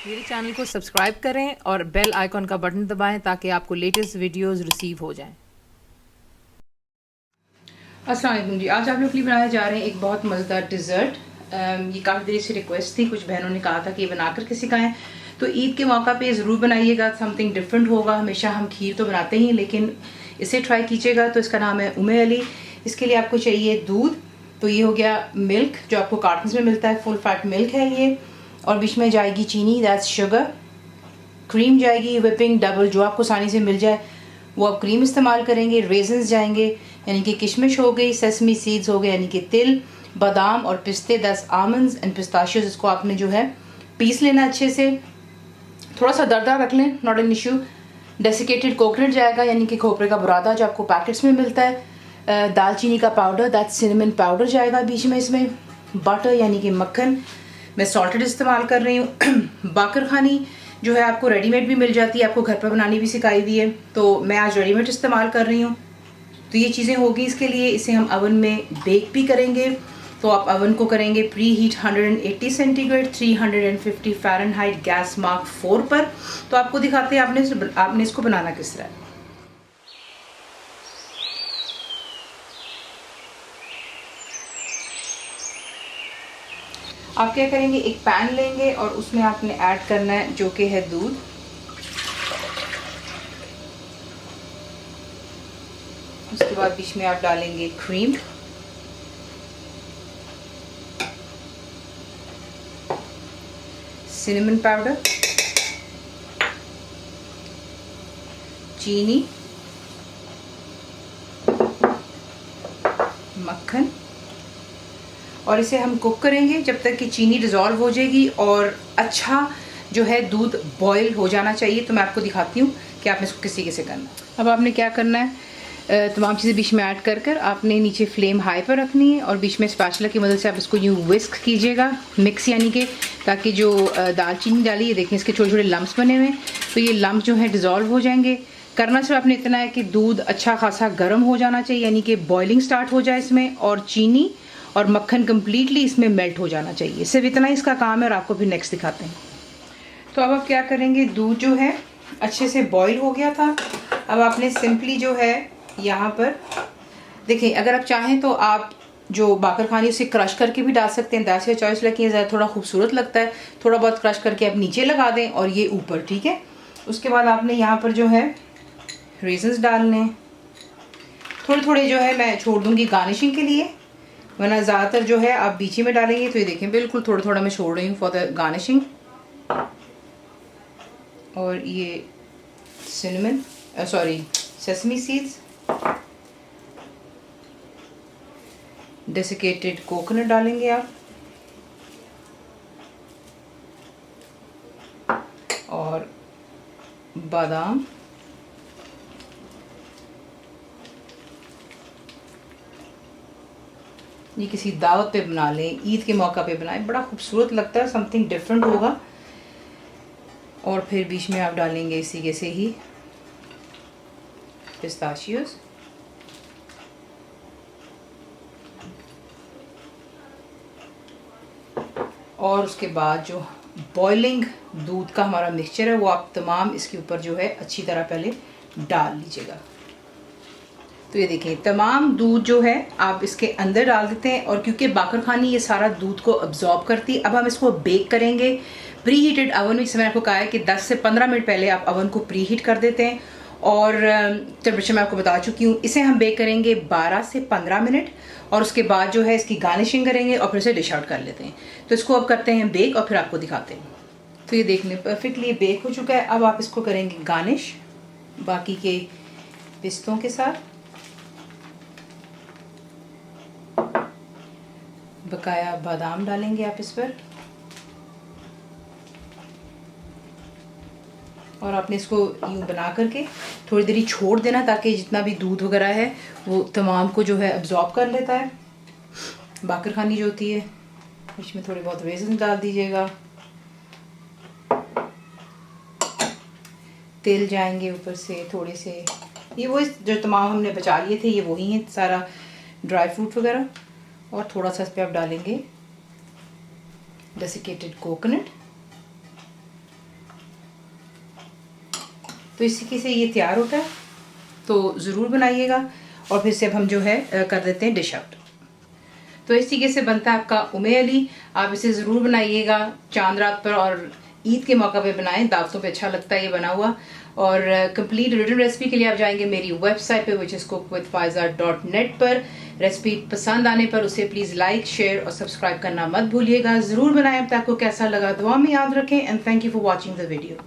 मेरे चैनल को सब्सक्राइब करें और बेल आइकॉन का बटन दबाएं ताकि आपको लेटेस्ट वीडियोस रिसीव हो जाएं। अस्सलाम वालेकुम जी। आज आप लोग के लिए बनाए जा रहे हैं एक बहुत मज़ेदार डिज़र्ट। ये काफ़ी देर से रिक्वेस्ट थी, कुछ बहनों ने कहा था कि ये बनाकर के सिखाएं, तो ईद के मौका पे ज़रूर बनाइएगा। समथिंग डिफरेंट होगा। हमेशा हम खीर तो बनाते ही, लेकिन इसे ट्राई कीजिएगा। तो इसका नाम है उम्मे अली। इसके लिए आपको चाहिए दूध। तो ये हो गया मिल्क, जो आपको कार्टन्स में मिलता है, फुल फैट मिल्क है ये। और बीच में जाएगी चीनी, दैट्स शुगर। क्रीम जाएगी व्हिपिंग डबल, जो आपको आसानी से मिल जाए वो आप क्रीम इस्तेमाल करेंगे। रेजन्स जाएंगे यानी कि किशमिश हो गई, सेसमी सीड्स हो गए यानी कि तिल, बादाम और पिस्ते, 10 आमंड्स एंड पिस्ताशियोज। इसको आपने जो है पीस लेना अच्छे से, थोड़ा सा दरदरा रख लें, not an issue. Desiccated coconut जाएगा यानी कि खोपरे का बुरादा, जो आपको पैकेट्स में मिलता है। दालचीनी का पाउडर, दैट सिनेमन पाउडर जाएगा बीच में इसमें। बटर यानी कि मक्खन, मैं सॉल्टेड इस्तेमाल कर रही हूँ। बाकर खानी जो है आपको रेडीमेड भी मिल जाती है, आपको घर पर बनानी भी सिखाई हुई है, तो मैं आज रेडीमेड इस्तेमाल कर रही हूँ। तो ये चीज़ें होगी इसके लिए। इसे हम अवन में बेक भी करेंगे। तो आप अवन को करेंगे pre heat 180 centigrade, 350 Fahrenheit, gas mark 4 पर। तो आपको दिखाते हैं आपने इसको बनाना किस तरह है। आप क्या करेंगे, एक पैन लेंगे और उसमें आपने ऐड करना है जो कि है दूध। उसके बाद बीच में आप डालेंगे क्रीम, सिनेमन पाउडर, चीनी, मक्खन, और इसे हम कुक करेंगे जब तक कि चीनी डिज़ोल्व हो जाएगी और अच्छा जो है दूध बॉयल हो जाना चाहिए। तो मैं आपको दिखाती हूँ कि आपने इसको किस तरीके से करना है। अब आपने क्या करना है, तमाम चीज़ें बीच में ऐड कर कर आपने नीचे फ्लेम हाई पर रखनी है और बीच में स्पैचुला की मदद से आप इसको यूँ विस्क कीजिएगा, मिक्स यानी कि, ताकि जो दालचीनी डाली है, देखें इसके छोटे छोटे लम्स बने हुए हैं, तो ये लम्स जो हैं डिज़ोल्व हो जाएंगे। करना सिर्फ आपने इतना है कि दूध अच्छा खासा गर्म हो जाना चाहिए, यानी कि बॉइलिंग स्टार्ट हो जाए इसमें, और चीनी और मक्खन कम्प्लीटली इसमें मेल्ट हो जाना चाहिए। सिर्फ इतना ही इसका काम है और आपको फिर नेक्स्ट दिखाते हैं। तो अब आप क्या करेंगे, दूध जो है अच्छे से बॉईल हो गया था। अब आपने सिंपली जो है यहाँ पर देखिए, अगर आप चाहें तो आप जो बाकर खानी उसे क्रश करके भी डाल सकते हैं, दैट्स योर चॉइस, लेकिन ज़्यादा थोड़ा खूबसूरत लगता है। थोड़ा बहुत क्रश करके आप नीचे लगा दें और ये ऊपर, ठीक है। उसके बाद आपने यहाँ पर जो है रेजन्स डालने, थोड़े थोड़े जो है मैं छोड़ दूँगी गार्निशिंग के लिए, वरना ज़्यादातर जो है आप बीच ही में डालेंगे। तो ये देखें बिल्कुल थोड़ा थोड़ा मैं छोड़ रही हूँ फॉर द गार्निशिंग। और ये cinnamon sesame seeds, desiccated coconut डालेंगे आप, और बादाम, ये किसी दावत पे बना लें, ईद के मौका पे बनाएं, बड़ा खूबसूरत लगता है, समथिंग डिफरेंट होगा। और फिर बीच में आप डालेंगे इसी के से ही पिस्ताशियोज, और उसके बाद जो बॉइलिंग दूध का हमारा मिक्सचर है वो आप तमाम इसके ऊपर जो है अच्छी तरह पहले डाल लीजिएगा। तो ये देखिए तमाम दूध जो है आप इसके अंदर डाल देते हैं, और क्योंकि बाकर खानी ये सारा दूध को अब्जॉर्ब करती है। अब हम इसको बेक करेंगे प्री हीटेड अवन में। मैंने आपको कहा है कि 10 से 15 मिनट पहले आप अवन को प्री हीट कर देते हैं, और टेम्परेचर मैं आपको बता चुकी हूँ। इसे हम बेक करेंगे 12 से 15 मिनट, और उसके बाद जो है इसकी गार्निशिंग करेंगे और फिर इसे डिश आउट कर लेते हैं। तो इसको अब करते हैं बेक और फिर आपको दिखाते हैं। तो ये देख लें परफेक्टली बेक हो चुका है। अब आप इसको करेंगे गार्निश बाकी के पिस्तों के साथ, बकाया बादाम डालेंगे आप इस पर, और आपने इसको यूँ बना करके थोड़ी देर छोड़ देना ताकि जितना भी दूध वगैरह है वो तमाम को जो है अब्जॉर्ब कर लेता है। बाकर खानी जो होती है, इसमें थोड़े बहुत रेज़न डाल दीजिएगा, तेल जाएंगे ऊपर से थोड़े से, ये वो जो तमाम हमने बचा लिए थे ये वही है, सारा ड्राई फ्रूट वगैरह। और थोड़ा सा इस पर आप डालेंगे डेसिकेटेड कोकोनट, तो इस तरीके से ये तैयार होता है, तो ज़रूर बनाइएगा। और फिर से अब हम जो है कर देते हैं डिश आउट। तो इस तरीके से बनता है आपका उमे अली। आप इसे ज़रूर बनाइएगा चांद रात पर और ईद के मौका पे बनाएं, दावतों पे अच्छा लगता है ये बना हुआ। और कंप्लीट रिटन रेसिपी के लिए आप जाएंगे मेरी वेबसाइट पे विच इज़ cookwithfaiza.net पर। रेसिपी पसंद आने पर उसे प्लीज़ लाइक, शेयर और सब्सक्राइब करना मत भूलिएगा। ज़रूर बनाएं। अब तक आपको कैसा लगा दुआ में याद रखें। And thank you for watching the video.